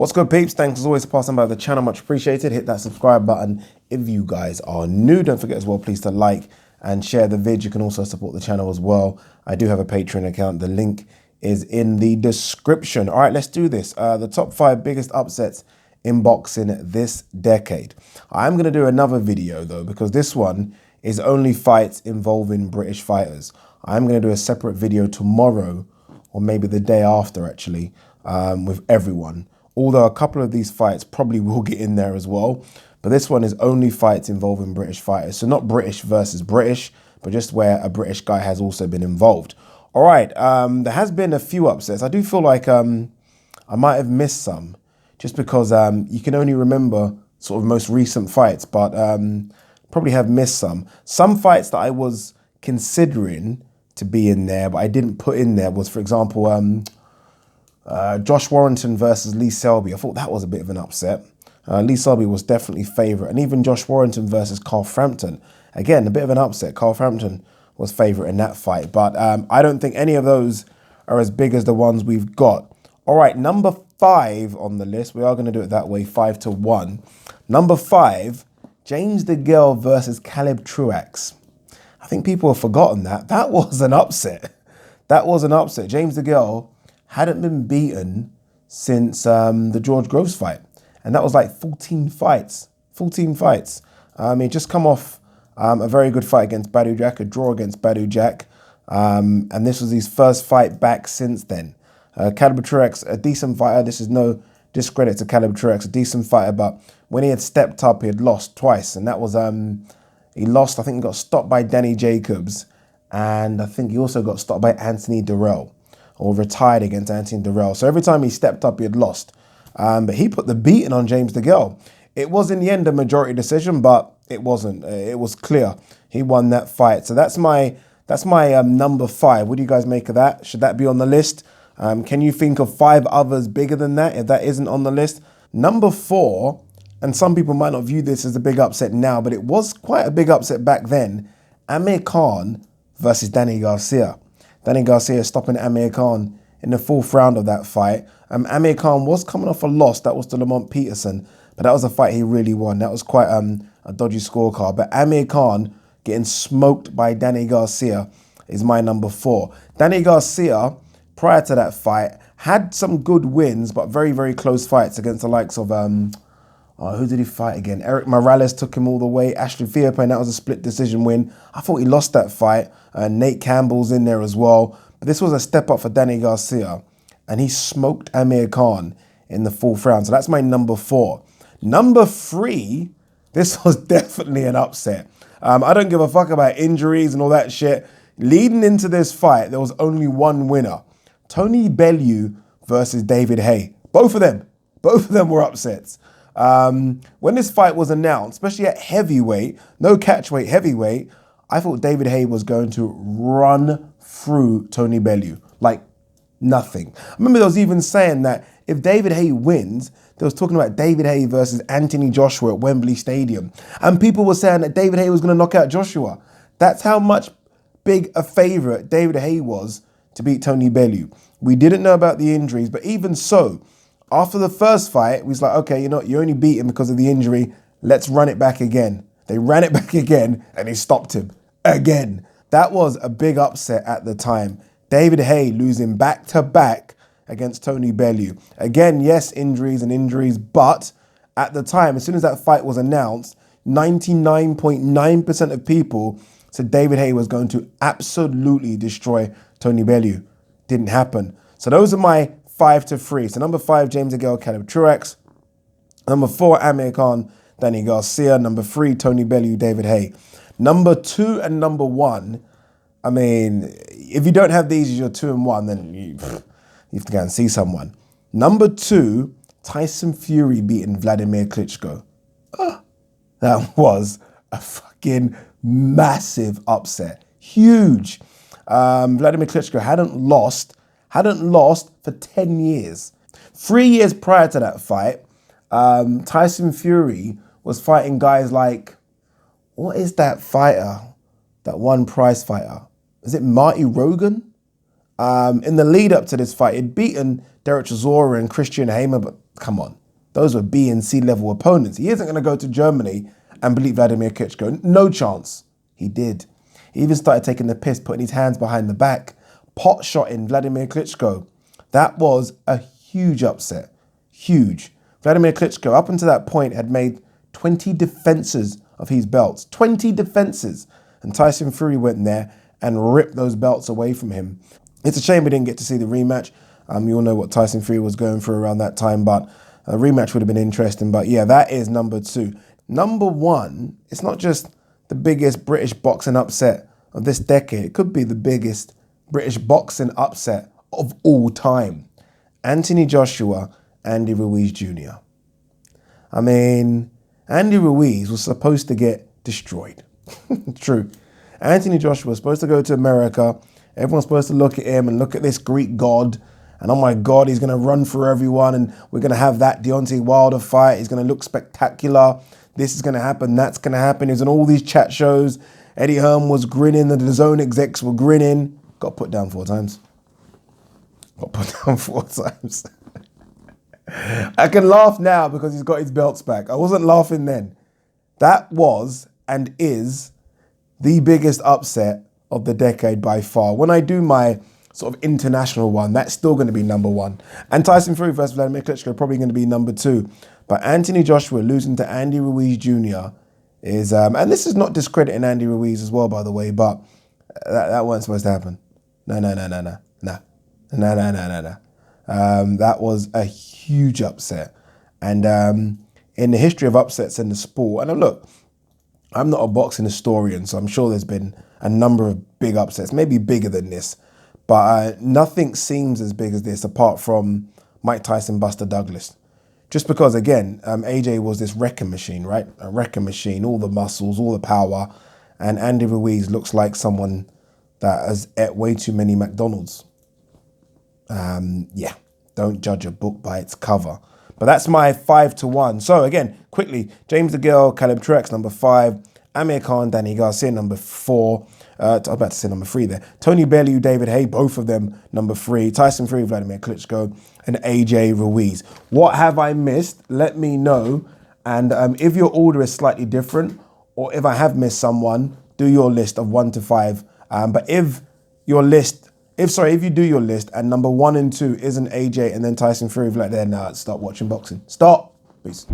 What's good, peeps? Thanks as always for passing by the channel, much appreciated. Hit that subscribe button if you guys are new. Don't forget as well, please, to like and share the vid. You can also support the channel as well. I do have a Patreon account. The link is in the description. All right, let's do this. The top 5 biggest upsets in boxing this decade. I'm going to do another video though, because this one is only fights involving British fighters. I'm going to do a separate video tomorrow, or maybe the day after actually, with everyone. Although a couple of these fights probably will get in there as well. But this one is only fights involving British fighters. So not British versus British, but just where a British guy has also been involved. All right, there has been a few upsets. I do feel like I might have missed some, just because you can only remember sort of most recent fights, but probably have missed some. Some fights that I was considering to be in there, but I didn't put in there was, for example, Josh Warrington versus Lee Selby. I thought that was a bit of an upset. Lee Selby was definitely favourite. And even Josh Warrington versus Carl Frampton. Again, a bit of an upset. Carl Frampton was favourite in that fight. But I don't think any of those are as big as the ones we've got. All right, number 5 on the list. We are going to do it that way, 5-1. Number 5, James DeGale versus Caleb Truax. I think people have forgotten that. That was an upset. That was an upset. James DeGale hadn't been beaten since the George Groves fight. And that was like 14 fights. 14 fights. He just come off a very good fight against Badou Jack, a draw against Badou Jack. And this was his first fight back since then. Caleb Truax, a decent fighter. This is no discredit to Caleb Truax, a decent fighter. But when he had stepped up, he had lost twice. And that was, he lost, I think he got stopped by Danny Jacobs. And I think he also got stopped by Anthony Dirrell, or retired against Anthony Dirrell. So every time he stepped up, he had lost. But he put the beating on James DeGale. It was in the end a majority decision, but it wasn't. It was clear. He won that fight. So that's my number 5. What do you guys make of that? Should that be on the list? Can you think of 5 others bigger than that if that isn't on the list? Number 4, and some people might not view this as a big upset now, but it was quite a big upset back then. Amir Khan versus Danny Garcia. Danny Garcia stopping Amir Khan in the 4th round of that fight. Amir Khan was coming off a loss. That was to Lamont Peterson, but that was a fight he really won. That was quite a dodgy scorecard. But Amir Khan getting smoked by Danny Garcia is my number 4. Danny Garcia, prior to that fight, had some good wins, but very, very close fights against the likes of, who did he fight again? Eric Morales took him all the way. Ashley Theopen, that was a split decision win. I thought he lost that fight. Nate Campbell's in there as well. But this was a step up for Danny Garcia. And he smoked Amir Khan in the 4th round. So that's my number 4. Number 3, this was definitely an upset. I don't give a fuck about injuries and all that shit. Leading into this fight, there was only one winner. Tony Bellew versus David Haye. Both of them were upsets. When this fight was announced, especially at heavyweight, no catchweight, heavyweight, I thought David Haye was going to run through Tony Bellew like nothing. I remember there was even saying that if David Haye wins, they was talking about David Haye versus Anthony Joshua at Wembley Stadium. And people were saying that David Haye was going to knock out Joshua. That's how much big a favourite David Haye was to beat Tony Bellew. We didn't know about the injuries, but even so, after the first fight, we was like, okay, you know what, you only beat him because of the injury. Let's run it back again. They ran it back again and they stopped him again. That was a big upset at the time. David Haye losing back-to-back against Tony Bellew. Again, yes, injuries, but at the time, as soon as that fight was announced, 99.9% of people said David Haye was going to absolutely destroy Tony Bellew. Didn't happen. So those are my 5-3. So number 5, James DeGale, Caleb Truax. Number 4, Amir Khan, Danny Garcia. Number 3, Tony Bellew, David Haye. Number 2 and number 1, I mean, if you don't have these as your 2 and 1, then you have to go and see someone. Number 2, Tyson Fury beating Vladimir Klitschko. That was a fucking massive upset. Huge. Vladimir Klitschko hadn't lost for 10 years. 3 years prior to that fight, Tyson Fury was fighting guys like, what is that fighter? That one prize fighter? Is it Marty Rogan? In the lead up to this fight, he'd beaten Derek Chisora and Christian Hamer, but Come on. Those were B and C level opponents. He isn't going to go to Germany and beat Vladimir Klitschko. No chance. He did. He even started taking the piss, putting his hands behind the back, pot-shotting Vladimir Klitschko. That was a huge upset. Huge. Vladimir Klitschko, up until that point, had made 20 defenses of his belts. 20 defenses. And Tyson Fury went there and ripped those belts away from him. It's a shame we didn't get to see the rematch. You all know what Tyson Fury was going through around that time, but a rematch would have been interesting. But yeah, that is number 2. Number 1, it's not just the biggest British boxing upset of this decade. It could be the biggest British boxing upset of all time. Anthony Joshua, Andy Ruiz Jr. I mean, Andy Ruiz was supposed to get destroyed. True. Anthony Joshua was supposed to go to America. Everyone's supposed to look at him and look at this Greek god. And oh my God, he's going to run through everyone. And we're going to have that Deontay Wilder fight. He's going to look spectacular. This is going to happen. That's going to happen. He's on all these chat shows. Eddie Hearn was grinning. The DAZN execs were grinning. Got put down 4 times. Got put down 4 times. I can laugh now because he's got his belts back. I wasn't laughing then. That was and is the biggest upset of the decade by far. When I do my sort of international one, that's still going to be number 1. And Tyson Fury versus Vladimir Klitschko probably going to be number 2. But Anthony Joshua losing to Andy Ruiz Jr. is, and this is not discrediting Andy Ruiz as well, by the way, but that wasn't supposed to happen. No. That was a huge upset. And in the history of upsets in the sport, and look, I'm not a boxing historian, so I'm sure there's been a number of big upsets, maybe bigger than this, but nothing seems as big as this apart from Mike Tyson, Buster Douglas. Just because, again, AJ was this wrecking machine, right? A wrecking machine, all the muscles, all the power, and Andy Ruiz looks like someone that has ate way too many McDonald's. Yeah, don't judge a book by its cover. But that's my 5-1. So again, quickly, James DeGale, Caleb Truex, number 5. Amir Khan, Danny Garcia, number 4. I was about to say number 3 there. Tony Bellew, David Haye, both of them number 3. Tyson Fury, Vladimir Klitschko, and AJ Ruiz. What have I missed? Let me know. And if your order is slightly different, or if I have missed someone, do your list of 1 to 5. But if you do your list and number 1 and 2 isn't AJ and then Tyson Fury, then start watching boxing. Stop. Peace.